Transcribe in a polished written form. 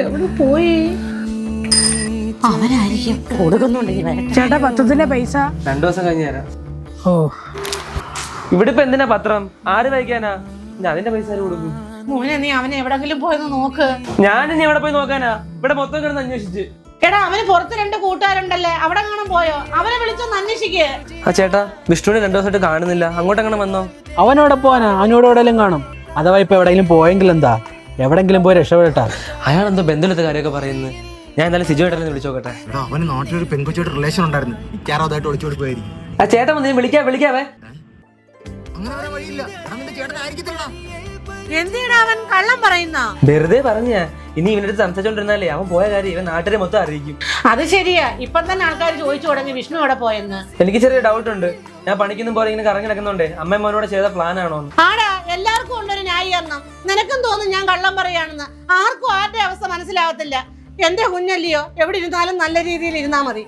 എവിടെ പോയി? അവനായിരിക്കും കൊടുക്കുന്നുണ്ടെങ്കിൽ. ചേട്ടാ പത്രത്തിലെ പൈസ 2 ദിവസം കഴിഞ്ഞ് തരാം. ഓ ഇവിടെ ഇപ്പൊ എന്തിനാ പത്രം? ആര് വായിക്കാനാ? ഞാൻ അതിന്റെ പൈസ ആര് കൊടുക്കും? മോനെ നീ അവനെ എവിടെങ്കിലും പോയെന്ന് നോക്ക്. ഞാൻ ഇനി എവിടെ പോയി നോക്കാനാ? ഇവിടെ മൊത്തം കിടന്ന് അന്വേഷിച്ച്. എടാ അവന് പുറത്ത് 2 കൂട്ടുകാരുണ്ടല്ലേ, അവിടെ കാണാൻ പോയോ? അവരെ വിളിച്ചൊന്ന് അന്വേഷിക്കേ. ആ ചേട്ടാ, വിഷ്ണുവിനെ 2 ദിവസമായിട്ട് കാണുന്നില്ല. അങ്ങോട്ട് അങ്ങനെ വന്നോ? അവനോടെ പോവാനാ? അവനോട് എവിടെയെങ്കിലും കാണും. അഥവാ ഇപ്പൊ എവിടെയെങ്കിലും പോയെങ്കിൽ എന്താ, എവിടെങ്കിലും പോയി രക്ഷപ്പെട്ടാ. അയാൾ എന്തോ ബന്ധുലത്തെ കാര്യമൊക്കെ പറയുന്നത്. ഞാൻ എന്നാലും സിജു ഏട്ടനെ വിളിച്ചോക്കട്ടെ. അവന് നാട്ടിലൊരു പെൺകൊച്ചിയുടെ റിലേഷൻ ഉണ്ടായിരുന്നു. ഇക്കാറാതായിട്ട് ഒളിച്ചോടി പോയായിരിക്കും. ആ ചേട്ടൻ വന്ന് വിളിക്കാവേ. അങ്ങനെ വരാൻ വഴിയില്ല. ചേട്ടനായിരിക്കത്തില്ല. എന്തിനാ അവൻ കള്ളം പറയുന്ന? വെറുതെ പറഞ്ഞ. ഇനി ഇവനടുത്ത് സംസാരിച്ചോണ്ടിരുന്നാലേ അവൻ പോയ കാര്യം ഇവൻ നാട്ടിലെ മൊത്തം അറിയിക്കും. അത് ശരിയാ. ഇപ്പൊ തന്നെ ആൾക്കാർ ചോദിച്ചു തുടങ്ങി വിഷ്ണു എവിടെ പോയെന്ന്. എനിക്ക് ചെറിയ ഡൗട്ട് ഉണ്ട്. ഞാൻ പണിക്കൊന്നും പോലെ ഇങ്ങനെ കറങ്ങി നടക്കുന്നുണ്ടേ അമ്മയും മോനോട് ചെയ്ത പ്ലാൻ ആണോ? ആടാ, എല്ലാവർക്കും ഉണ്ടൊരു ന്യായീകരണം. നിനക്കും തോന്നും ഞാൻ കള്ളം പറയാണെന്ന്. ആർക്കും ആരുടെ അവസ്ഥ മനസ്സിലാവത്തില്ല. എന്റെ കുഞ്ഞല്ലയോ, എവിടെ ഇരുന്നാലും നല്ല രീതിയിൽ ഇരുന്നാ മതി.